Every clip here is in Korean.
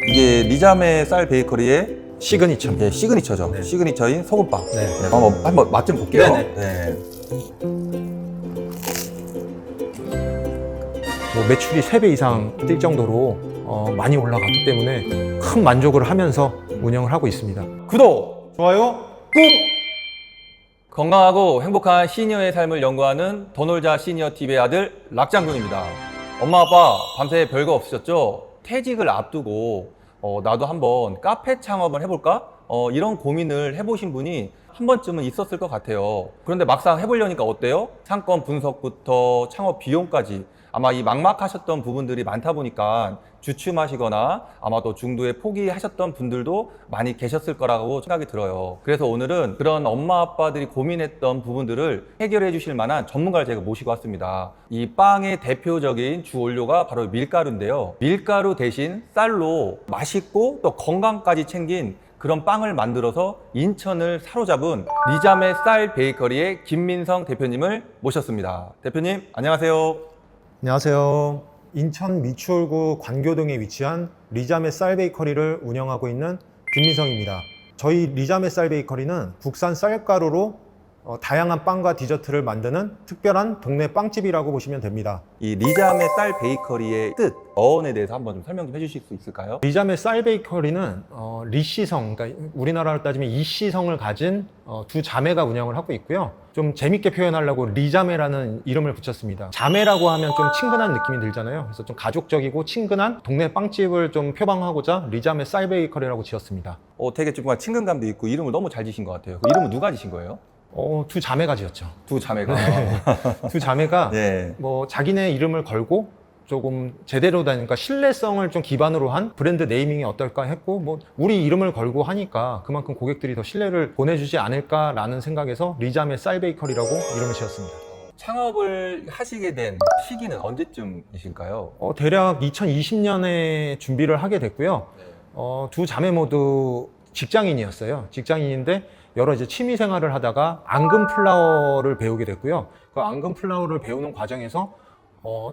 이게 리자메 쌀 베이커리의 시그니처. 이게 시그니처죠. 네. 시그니처인 소금빵. 네. 네, 한번 맛 좀 볼게요. 네네. 네. 뭐 매출이 3배 이상 뛸 정도로 많이 올라갔기 때문에 큰 만족을 하면서 운영을 하고 있습니다. 구독! 좋아요. 건강하고 행복한 시니어의 삶을 연구하는 더 놀자 시니어 TV의 아들 락장군입니다. 엄마 아빠 밤새 별거 없으셨죠? 퇴직을 앞두고 나도 한번 카페 창업을 해볼까? 이런 고민을 해보신 분이 한 번쯤은 있었을 것 같아요. 그런데 막상 해보려니까 어때요? 상권 분석부터 창업 비용까지 아마 이 막막하셨던 부분들이 많다 보니까 주춤하시거나 아마 또 중도에 포기하셨던 분들도 많이 계셨을 거라고 생각이 들어요. 그래서 오늘은 그런 엄마 아빠들이 고민했던 부분들을 해결해 주실 만한 전문가를 제가 모시고 왔습니다. 이 빵의 대표적인 주 원료가 바로 밀가루인데요. 밀가루 대신 쌀로 맛있고 또 건강까지 챙긴 그런 빵을 만들어서 인천을 사로잡은 리자메 쌀 베이커리의 김민성 대표님을 모셨습니다. 대표님 안녕하세요. 안녕하세요. 인천 미추홀구 관교동에 위치한 리자메 쌀 베이커리를 운영하고 있는 김민성입니다. 저희 리자메 쌀 베이커리는 국산 쌀가루로 다양한 빵과 디저트를 만드는 특별한 동네 빵집이라고 보시면 됩니다. 이 리자메 쌀 베이커리의 뜻, 어원에 대해서 한번 좀 설명 좀 해주실 수 있을까요? 리자메 쌀 베이커리는 리씨성, 그러니까 우리나라로 따지면 이씨성을 가진 두 자매가 운영을 하고 있고요. 좀 재밌게 표현하려고 리자메라는 이름을 붙였습니다. 자매라고 하면 좀 친근한 느낌이 들잖아요. 그래서 좀 가족적이고 친근한 동네 빵집을 좀 표방하고자 리자메 쌀 베이커리라고 지었습니다. 되게 정말 친근감도 있고 이름을 너무 잘 지신 것 같아요. 그 이름은 누가 지신 거예요? 두 자매가 지었죠. 두 자매가. 두 자매가 네. 뭐 자기네 이름을 걸고 조금 제대로 되니까 신뢰성을 좀 기반으로 한 브랜드 네이밍이 어떨까 했고, 뭐 우리 이름을 걸고 하니까 그만큼 고객들이 더 신뢰를 보내주지 않을까라는 생각에서 리자메 쌀 베이커리라고 이름을 지었습니다. 창업을 하시게 된 시기는 언제쯤이실까요? 대략 2020년에 준비를 하게 됐고요. 두 자매 모두 직장인이었어요. 직장인인데 여러 이제 취미 생활을 하다가 앙금 플라워를 배우게 됐고요. 그 앙금 플라워를 배우는 과정에서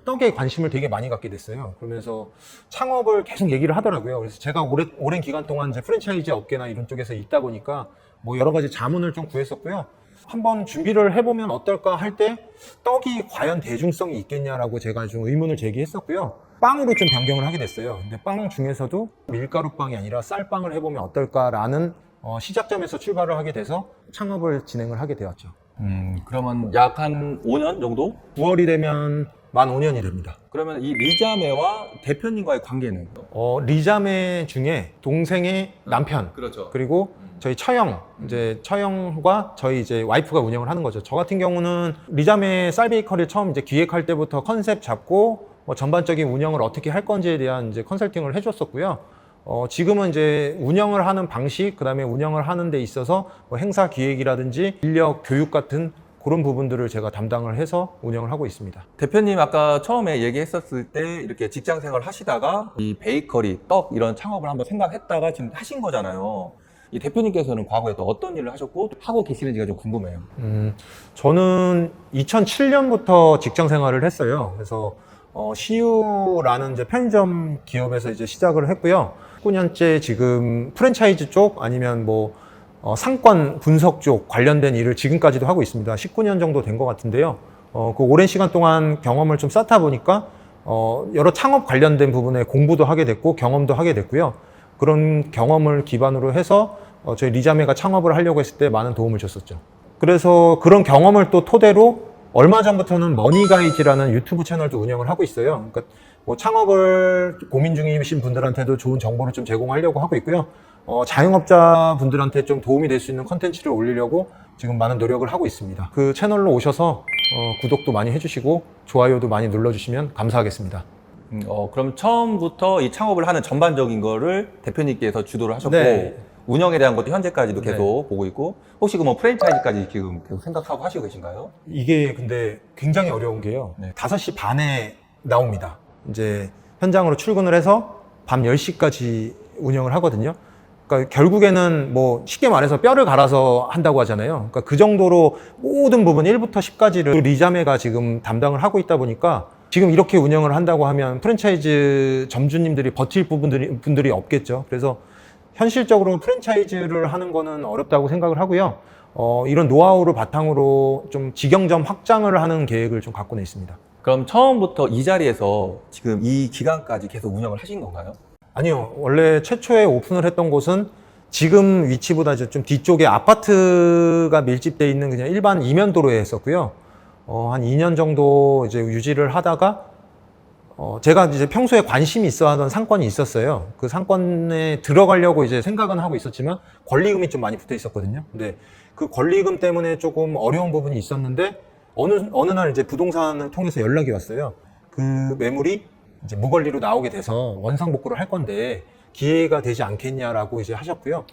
떡에 관심을 되게 많이 갖게 됐어요. 그러면서 창업을 계속 얘기를 하더라고요. 그래서 제가 오랜 기간 동안 이제 프랜차이즈 업계나 이런 쪽에서 있다 보니까 뭐 여러 가지 자문을 좀 구했었고요. 한번 준비를 해보면 어떨까 할 때 떡이 과연 대중성이 있겠냐라고 제가 좀 의문을 제기했었고요. 빵으로 좀 변경을 하게 됐어요. 근데 빵 중에서도 밀가루 빵이 아니라 쌀빵을 해보면 어떨까라는 시작점에서 출발을 하게 돼서 창업을 진행을 하게 되었죠. 그러면 약 한 5년 정도? 9월이 되면 만 5년이 됩니다. 그러면 이 리자메와 대표님과의 관계는? 리자매 중에 동생의 남편, 그렇죠. 그리고 저희 처형, 이제 처형과 저희 이제 와이프가 운영을 하는 거죠. 저 같은 경우는 리자메 쌀 베이커리를 처음 이제 기획할 때부터 컨셉 잡고 뭐 전반적인 운영을 어떻게 할 건지에 대한 이제 컨설팅을 해줬었고요. 지금은 이제 운영을 하는 방식, 그 다음에 운영을 하는 데 있어서 뭐 행사 기획이라든지 인력 교육 같은 그런 부분들을 제가 담당을 해서 운영을 하고 있습니다. 대표님 아까 처음에 얘기했었을 때 이렇게 직장 생활 하시다가 이 베이커리, 떡 이런 창업을 한번 생각했다가 지금 하신 거잖아요. 이 대표님께서는 과거에 또 어떤 일을 하셨고 하고 계시는지가 좀 궁금해요. 저는 2007년부터 직장 생활을 했어요. 그래서 CU라는 이제 편의점 기업에서 이제 시작을 했고요. 19년째 지금 프랜차이즈 쪽 아니면 뭐 상권 분석 쪽 관련된 일을 지금까지도 하고 있습니다. 19년 정도 된 것 같은데요. 그 오랜 시간 동안 경험을 좀 쌓다 보니까 여러 창업 관련된 부분에 공부도 하게 됐고 경험도 하게 됐고요. 그런 경험을 기반으로 해서 저희 리자메가 창업을 하려고 했을 때 많은 도움을 줬었죠. 그래서 그런 경험을 또 토대로 얼마 전부터는 머니가이즈라는 유튜브 채널도 운영을 하고 있어요. 그러니까 뭐 창업을 고민 중이신 분들한테도 좋은 정보를 좀 제공하려고 하고 있고요. 자영업자 분들한테 좀 도움이 될 수 있는 컨텐츠를 올리려고 지금 많은 노력을 하고 있습니다. 그 채널로 오셔서 구독도 많이 해주시고 좋아요도 많이 눌러주시면 감사하겠습니다. 그럼 처음부터 이 창업을 하는 전반적인 거를 대표님께서 주도를 하셨고 네. 운영에 대한 것도 현재까지도 네. 계속 보고 있고 혹시 그 뭐 프랜차이즈까지 지금 계속 생각하고 하시고 계신가요? 이게 근데 굉장히 어려운 게요. 네. 5시 반에 나옵니다. 이제 현장으로 출근을 해서 밤 10시까지 운영을 하거든요. 그러니까 결국에는 뭐 쉽게 말해서 뼈를 갈아서 한다고 하잖아요. 그러니까 그 정도로 모든 부분 1부터 10까지를 리자메가 지금 담당을 하고 있다 보니까 지금 이렇게 운영을 한다고 하면 프랜차이즈 점주님들이 버틸 분들이 없겠죠. 그래서 현실적으로 프랜차이즈를 하는 거는 어렵다고 생각을 하고요. 이런 노하우를 바탕으로 좀 직영점 확장을 하는 계획을 좀 갖고는 있습니다. 그럼 처음부터 이 자리에서 지금 이 기간까지 계속 운영을 하신 건가요? 아니요. 원래 최초에 오픈을 했던 곳은 지금 위치보다 좀 뒤쪽에 아파트가 밀집되어 있는 그냥 일반 이면도로에 했었고요. 한 2년 정도 이제 유지를 하다가 제가 이제 평소에 관심이 있어 하던 상권이 있었어요. 그 상권에 들어가려고 이제 생각은 하고 있었지만 권리금이 좀 많이 붙어 있었거든요. 근데 그 권리금 때문에 조금 어려운 부분이 있었는데 어느 날 이제 부동산을 통해서 연락이 왔어요. 그 매물이 이제 무권리로 나오게 돼서 원상복구를 할 건데 기회가 되지 않겠냐라고 이제 하셨고요.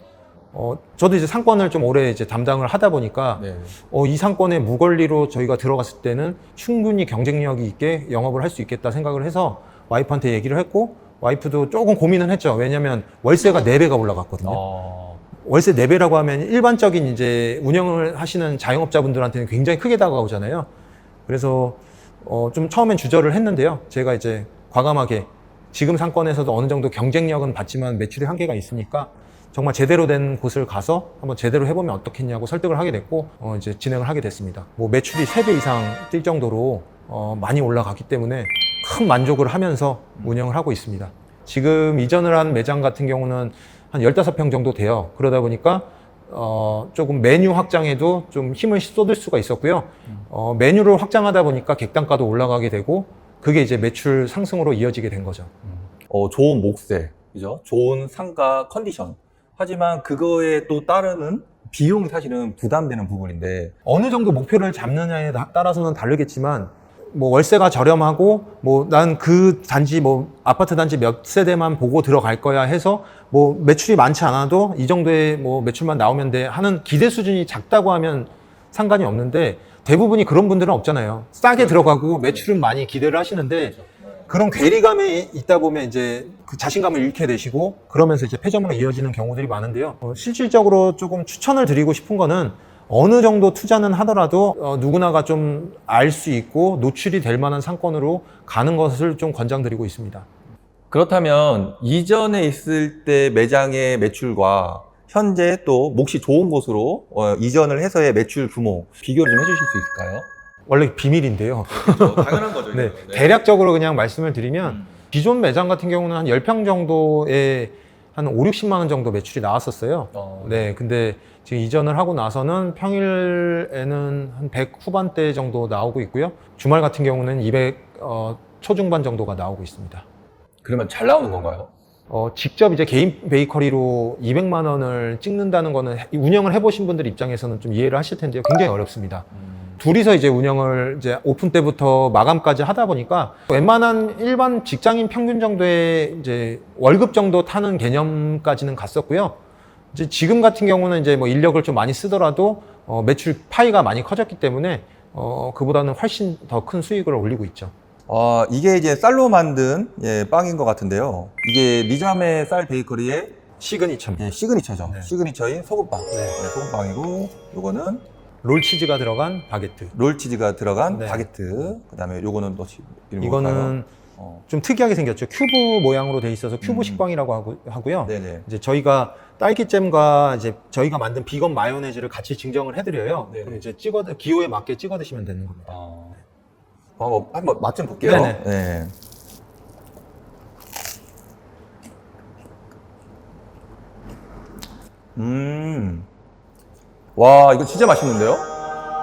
저도 이제 상권을 좀 오래 이제 담당을 하다 보니까 네. 이 상권에 무권리로 저희가 들어갔을 때는 충분히 경쟁력이 있게 영업을 할 수 있겠다 생각을 해서 와이프한테 얘기를 했고, 와이프도 조금 고민은 했죠. 왜냐면 월세가 4배가 올라갔거든요. 월세 4배라고 하면 일반적인 이제 운영을 하시는 자영업자분들한테는 굉장히 크게 다가오잖아요. 그래서 좀 처음엔 주저를 했는데요. 제가 이제 과감하게 지금 상권에서도 어느 정도 경쟁력은 받지만 매출의 한계가 있으니까 정말 제대로 된 곳을 가서 한번 제대로 해보면 어떻겠냐고 설득을 하게 됐고 이제 진행을 하게 됐습니다. 뭐 매출이 3배 이상 뛸 정도로 많이 올라갔기 때문에 큰 만족을 하면서 운영을 하고 있습니다. 지금 이전을 한 매장 같은 경우는 한 15평 정도 돼요. 그러다 보니까 조금 메뉴 확장에도 좀 힘을 쏟을 수가 있었고요. 메뉴를 확장하다 보니까 객단가도 올라가게 되고 그게 이제 매출 상승으로 이어지게 된 거죠. 좋은 목세, 그죠? 좋은 상가 컨디션. 하지만 그거에 또 따르는 비용이 사실은 부담되는 부분인데 어느 정도 목표를 잡느냐에 따라서는 다르겠지만 뭐 월세가 저렴하고 뭐 난 그 단지 뭐 아파트 단지 몇 세대만 보고 들어갈 거야 해서 뭐 매출이 많지 않아도 이 정도의 뭐 매출만 나오면 돼 하는 기대 수준이 작다고 하면 상관이 없는데 대부분이 그런 분들은 없잖아요. 싸게 들어가고 매출은 많이 기대를 하시는데 그런 괴리감에 있다 보면 이제 그 자신감을 잃게 되시고 그러면서 이제 폐점으로 이어지는 경우들이 많은데요. 실질적으로 조금 추천을 드리고 싶은 거는 어느 정도 투자는 하더라도 누구나가 좀 알 수 있고 노출이 될 만한 상권으로 가는 것을 좀 권장드리고 있습니다. 그렇다면 이전에 있을 때 매장의 매출과 현재 또 몫이 좋은 곳으로 이전을 해서의 매출 규모 비교를 좀 해주실 수 있을까요? 원래 비밀인데요. 그렇죠. 당연한 거죠. 네, 대략적으로 그냥 말씀을 드리면 기존 매장 같은 경우는 한 10평 정도에 한 5, 60만 원 정도 매출이 나왔었어요. 네, 근데 지금 이전을 하고 나서는 평일에는 한 100 후반대 정도 나오고 있고요. 주말 같은 경우는 200 초중반 정도가 나오고 있습니다. 그러면 잘 나오는 건가요? 직접 이제 개인 베이커리로 200만 원을 찍는다는 거는 운영을 해보신 분들 입장에서는 좀 이해를 하실 텐데요. 굉장히 어렵습니다. 둘이서 이제 운영을 이제 오픈 때부터 마감까지 하다 보니까 웬만한 일반 직장인 평균 정도의 이제 월급 정도 타는 개념까지는 갔었고요. 이제 지금 같은 경우는 이제 뭐 인력을 좀 많이 쓰더라도 매출 파이가 많이 커졌기 때문에 그보다는 훨씬 더 큰 수익을 올리고 있죠. 이게 이제 쌀로 만든 빵인 것 같은데요. 이게 리자메 쌀 베이커리의 시그니처입니다. 시그니처죠. 네. 시그니처인 소금빵. 네. 소금빵이고, 요거는 롤치즈가 들어간 바게트. 롤치즈가 들어간 네. 바게트. 그 다음에 요거는 또 이름이 이거는 뭘까요? 좀 특이하게 생겼죠. 큐브 모양으로 돼 있어서 큐브 식빵이라고 하고요. 네네. 이제 저희가 딸기잼과 이제 저희가 만든 비건 마요네즈를 같이 증정을 해드려요. 네네. 그럼 이제 기호에 맞게 찍어 드시면 되는 겁니다. 한번 맛 좀 볼게요. 네네. 네. 와, 이거 진짜 맛있는데요?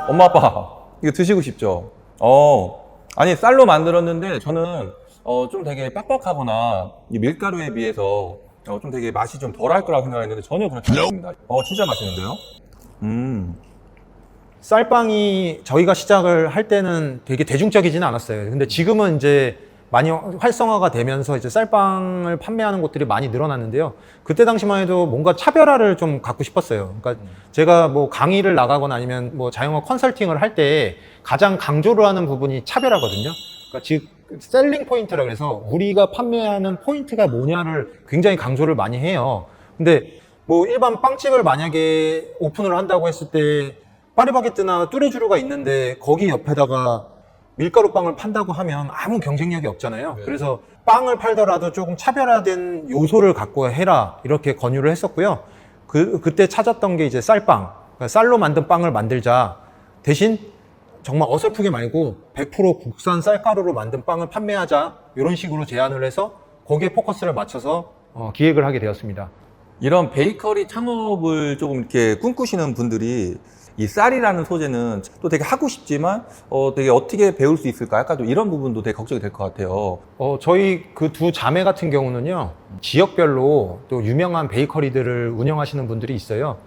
엄마, 아빠, 이거 드시고 싶죠? 아니, 쌀로 만들었는데, 저는, 좀 되게 빡빡하거나, 이 밀가루에 비해서, 좀 되게 맛이 좀 덜할 거라고 생각했는데, 전혀 그렇지 않습니다. 진짜 맛있는데요? 쌀빵이 저희가 시작을 할 때는 되게 대중적이지는 않았어요. 근데 지금은 이제 많이 활성화가 되면서 이제 쌀빵을 판매하는 곳들이 많이 늘어났는데요. 그때 당시만 해도 뭔가 차별화를 좀 갖고 싶었어요. 그러니까 제가 뭐 강의를 나가거나 아니면 뭐 자영업 컨설팅을 할 때 가장 강조를 하는 부분이 차별화거든요. 그러니까 즉 셀링 포인트라 그래서 우리가 판매하는 포인트가 뭐냐를 굉장히 강조를 많이 해요. 근데 뭐 일반 빵집을 만약에 오픈을 한다고 했을 때 파리바게뜨나 뚜레쥬르가 있는데 거기 옆에다가 밀가루 빵을 판다고 하면 아무 경쟁력이 없잖아요. 그래서 빵을 팔더라도 조금 차별화된 요소를 갖고 해라 이렇게 권유를 했었고요. 그때 찾았던 게 이제 쌀빵, 그러니까 쌀로 만든 빵을 만들자. 대신 정말 어설프게 말고 100% 국산 쌀가루로 만든 빵을 판매하자 이런 식으로 제안을 해서 거기에 포커스를 맞춰서 기획을 하게 되었습니다. 이런 베이커리 창업을 조금 이렇게 꿈꾸시는 분들이 이 쌀이라는 소재는 또 되게 하고 싶지만 되게 어떻게 배울 수 있을까? 약간 좀 이런 부분도 되게 걱정이 될 것 같아요. 저희 그 두 자매 같은 경우는요, 지역별로 또 유명한 베이커리들을 운영하시는 분들이 있어요.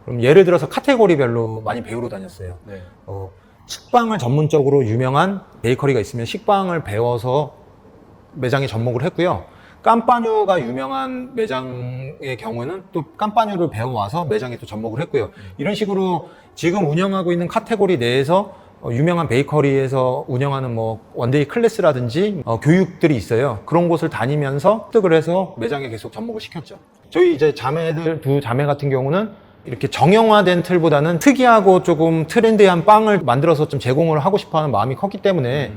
그럼 예를 들어서 카테고리별로 많이 배우러 다녔어요. 네. 식빵을 전문적으로 유명한 베이커리가 있으면 식빵을 배워서 매장에 접목을 했고요. 깜빠뉴가 유명한 매장의 경우는 또 깜빠뉴를 배워와서 매장에 또 접목을 했고요. 이런 식으로 지금 운영하고 있는 카테고리 내에서 유명한 베이커리에서 운영하는 뭐 원데이 클래스라든지 교육들이 있어요. 그런 곳을 다니면서 습득을 해서 매장에 계속 접목을 시켰죠. 저희 이제 두 자매 같은 경우는 이렇게 정형화된 틀보다는 특이하고 조금 트렌디한 빵을 만들어서 좀 제공을 하고 싶어하는 마음이 컸기 때문에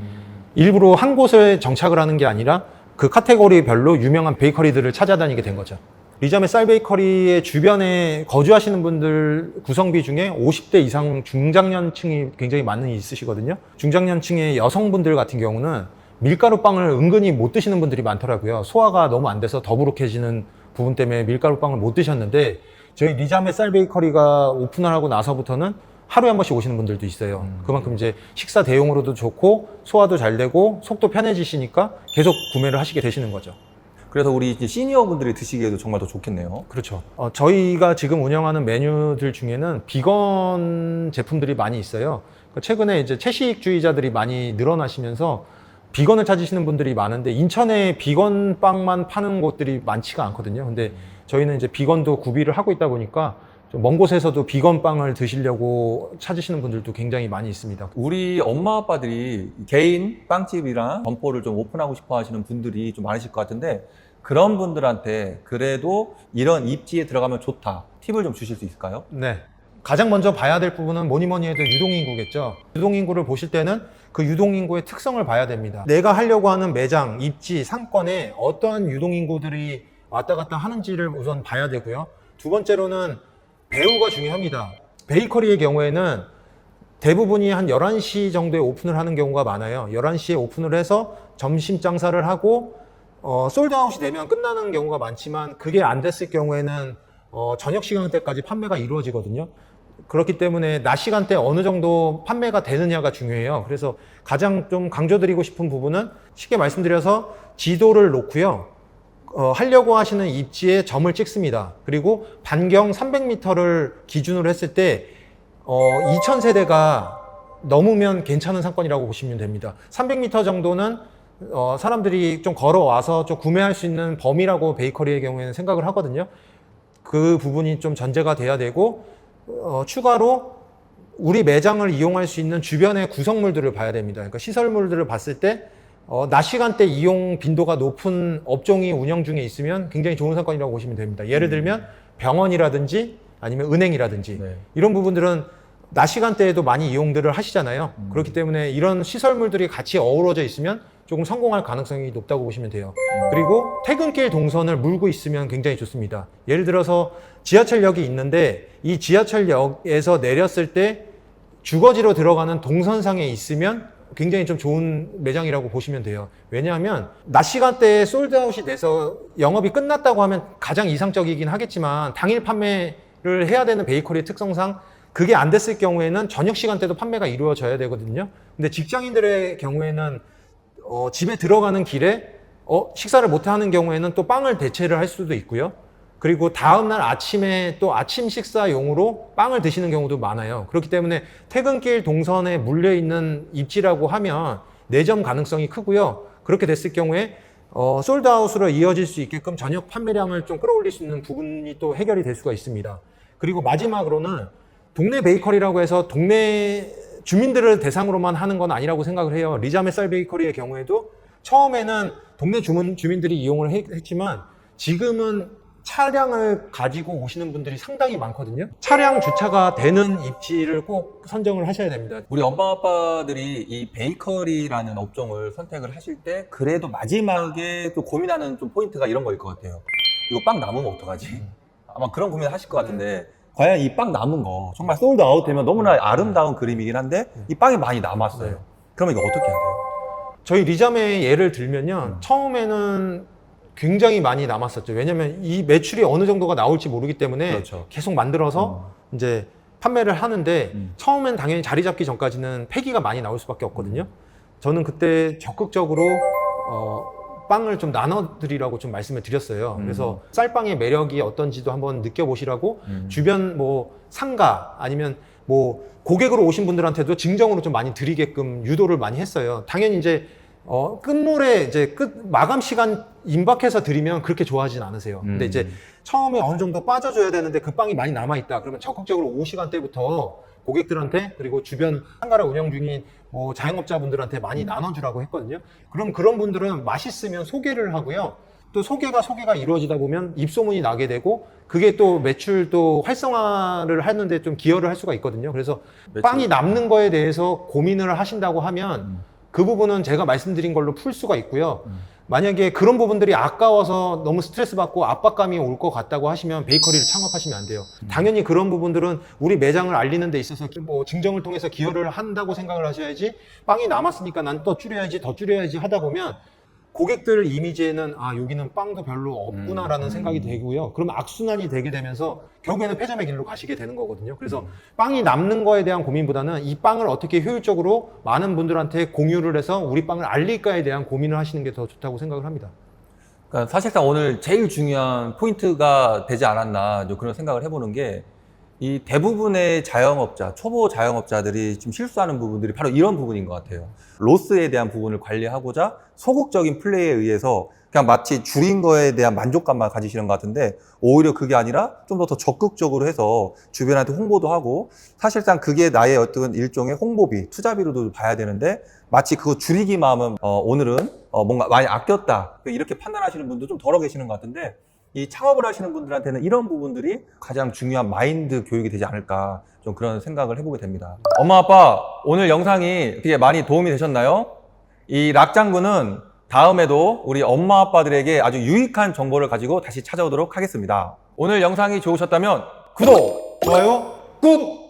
일부러 한 곳에 정착을 하는 게 아니라 그 카테고리별로 유명한 베이커리들을 찾아다니게 된 거죠. 리자메 쌀 베이커리의 주변에 거주하시는 분들 구성비 중에 50대 이상 중장년층이 굉장히 많이 있으시거든요. 중장년층의 여성분들 같은 경우는 밀가루 빵을 은근히 못 드시는 분들이 많더라고요. 소화가 너무 안 돼서 더부룩해지는 부분 때문에 밀가루 빵을 못 드셨는데 저희 리자메 쌀 베이커리가 오픈을 하고 나서부터는 하루에 한 번씩 오시는 분들도 있어요. 그만큼 이제 식사 대용으로도 좋고 소화도 잘 되고 속도 편해지시니까 계속 구매를 하시게 되시는 거죠. 그래서 우리 이제 시니어 분들이 드시기에도 정말 더 좋겠네요. 그렇죠. 저희가 지금 운영하는 메뉴들 중에는 비건 제품들이 많이 있어요. 최근에 이제 채식주의자들이 많이 늘어나시면서 비건을 찾으시는 분들이 많은데 인천에 비건 빵만 파는 곳들이 많지가 않거든요. 근데 저희는 이제 비건도 구비를 하고 있다 보니까 좀 먼 곳에서도 비건 빵을 드시려고 찾으시는 분들도 굉장히 많이 있습니다. 우리 엄마 아빠들이 개인 빵집이랑 점포를 좀 오픈하고 싶어 하시는 분들이 좀 많으실 것 같은데 그런 분들한테 그래도 이런 입지에 들어가면 좋다 팁을 좀 주실 수 있을까요? 네. 가장 먼저 봐야 될 부분은 뭐니 해도 유동인구겠죠. 유동인구를 보실 때는 그 유동인구의 특성을 봐야 됩니다. 내가 하려고 하는 매장, 입지, 상권에 어떠한 유동인구들이 왔다 갔다 하는지를 우선 봐야 되고요. 두 번째로는 배우가 중요합니다. 베이커리의 경우에는 대부분이 한 11시 정도에 오픈을 하는 경우가 많아요. 11시에 오픈을 해서 점심 장사를 하고 솔드아웃이 되면 끝나는 경우가 많지만 그게 안 됐을 경우에는 저녁 시간대까지 판매가 이루어지거든요. 그렇기 때문에 낮 시간대 어느 정도 판매가 되느냐가 중요해요. 그래서 가장 좀 강조드리고 싶은 부분은 쉽게 말씀드려서 지도를 놓고요. 하려고 하시는 입지에 점을 찍습니다. 그리고 반경 300m를 기준으로 했을 때 2000세대가 넘으면 괜찮은 상권이라고 보시면 됩니다. 300m 정도는 사람들이 좀 걸어와서 좀 구매할 수 있는 범위라고 베이커리의 경우에는 생각을 하거든요. 그 부분이 좀 전제가 돼야 되고 추가로 우리 매장을 이용할 수 있는 주변의 구성물들을 봐야 됩니다. 그러니까 시설물들을 봤을 때 낮 시간대 이용 빈도가 높은 업종이 운영 중에 있으면 굉장히 좋은 상권이라고 보시면 됩니다. 예를 들면 병원이라든지 아니면 은행이라든지 네. 이런 부분들은 낮 시간대에도 많이 이용들을 하시잖아요. 그렇기 때문에 이런 시설물들이 같이 어우러져 있으면 조금 성공할 가능성이 높다고 보시면 돼요. 그리고 퇴근길 동선을 물고 있으면 굉장히 좋습니다. 예를 들어서 지하철역이 있는데 이 지하철역에서 내렸을 때 주거지로 들어가는 동선상에 있으면 굉장히 좀 좋은 매장이라고 보시면 돼요. 왜냐하면 낮 시간대에 솔드아웃이 돼서 영업이 끝났다고 하면 가장 이상적이긴 하겠지만 당일 판매를 해야 되는 베이커리의 특성상 그게 안 됐을 경우에는 저녁 시간대도 판매가 이루어져야 되거든요. 근데 직장인들의 경우에는 집에 들어가는 길에 식사를 못 하는 경우에는 또 빵을 대체를 할 수도 있고요. 그리고 다음날 아침에 또 아침 식사용으로 빵을 드시는 경우도 많아요. 그렇기 때문에 퇴근길 동선에 물려있는 입지라고 하면 내점 가능성이 크고요. 그렇게 됐을 경우에 솔드아웃으로 이어질 수 있게끔 저녁 판매량을 좀 끌어올릴 수 있는 부분이 또 해결이 될 수가 있습니다. 그리고 마지막으로는 동네 베이커리라고 해서 동네 주민들을 대상으로만 하는 건 아니라고 생각을 해요. 리자메 쌀 베이커리의 경우에도 처음에는 동네 주민들이 이용을 했지만 지금은 차량을 가지고 오시는 분들이 상당히 많거든요. 차량 주차가 되는 입지를 꼭 선정을 하셔야 됩니다. 우리 엄마 아빠들이 이 베이커리라는 업종을 선택을 하실 때 그래도 마지막에 또 고민하는 좀 포인트가 이런 거일 것 같아요. 이거 빵 남으면 어떡하지? 아마 그런 고민을 하실 것 같은데 과연 이 빵 남은 거 정말 솔드 아웃 되면 너무나 아름다운 그림이긴 한데 이 빵이 많이 남았어요. 그러면 이거 어떻게 해야 돼요? 저희 리자메 예를 들면요. 처음에는 굉장히 많이 남았었죠. 왜냐면 이 매출이 어느 정도가 나올지 모르기 때문에 그렇죠. 계속 만들어서 이제 판매를 하는데 처음엔 당연히 자리 잡기 전까지는 폐기가 많이 나올 수밖에 없거든요. 저는 그때 적극적으로 빵을 좀 나눠드리라고 좀 말씀을 드렸어요. 그래서 쌀빵의 매력이 어떤지도 한번 느껴보시라고 주변 뭐 상가 아니면 뭐 고객으로 오신 분들한테도 증정으로 좀 많이 드리게끔 유도를 많이 했어요. 당연히 이제 끝물에 이제 마감 시간 임박해서 드리면 그렇게 좋아하진 않으세요. 근데 이제 처음에 어느 정도 빠져줘야 되는데 그 빵이 많이 남아있다. 그러면 적극적으로 오후 시간대부터 고객들한테 그리고 주변 상가를 운영 중인 뭐 자영업자분들한테 많이 나눠주라고 했거든요. 그럼 그런 분들은 맛있으면 소개를 하고요. 또 소개가 이루어지다 보면 입소문이 나게 되고 그게 또 매출도 활성화를 하는데 좀 기여를 할 수가 있거든요. 그래서 빵이 남는 거에 대해서 고민을 하신다고 하면 그 부분은 제가 말씀드린 걸로 풀 수가 있고요. 만약에 그런 부분들이 아까워서 너무 스트레스 받고 압박감이 올 것 같다고 하시면 베이커리를 창업하시면 안 돼요. 당연히 그런 부분들은 우리 매장을 알리는 데 있어서 뭐 증정을 통해서 기여를 한다고 생각을 하셔야지 빵이 남았으니까 난 또 줄여야지 더 줄여야지 하다 보면 고객들 이미지에는 아 여기는 빵도 별로 없구나라는 생각이 되고요. 그럼 악순환이 되게 되면서 결국에는 폐점의 길로 가시게 되는 거거든요. 그래서 빵이 남는 거에 대한 고민보다는 이 빵을 어떻게 효율적으로 많은 분들한테 공유를 해서 우리 빵을 알릴까에 대한 고민을 하시는 게 더 좋다고 생각을 합니다. 그러니까 사실상 오늘 제일 중요한 포인트가 되지 않았나 그런 생각을 해보는 게 이 대부분의 자영업자, 초보 자영업자들이 지금 실수하는 부분들이 바로 이런 부분인 것 같아요. 로스에 대한 부분을 관리하고자 소극적인 플레이에 의해서 그냥 마치 줄인 거에 대한 만족감만 가지시는 것 같은데 오히려 그게 아니라 좀 더 적극적으로 해서 주변한테 홍보도 하고 사실상 그게 나의 어떤 일종의 홍보비, 투자비로도 봐야 되는데 마치 그거 줄이기만 하면 오늘은 뭔가 많이 아꼈다 이렇게 판단하시는 분도 좀 덜어 계시는 것 같은데 이 창업을 하시는 분들한테는 이런 부분들이 가장 중요한 마인드 교육이 되지 않을까 좀 그런 생각을 해보게 됩니다. 엄마 아빠 오늘 영상이 어떻게 많이 도움이 되셨나요? 이 락장군은 다음에도 우리 엄마 아빠들에게 아주 유익한 정보를 가지고 다시 찾아오도록 하겠습니다. 오늘 영상이 좋으셨다면 구독, 좋아요, 꾹!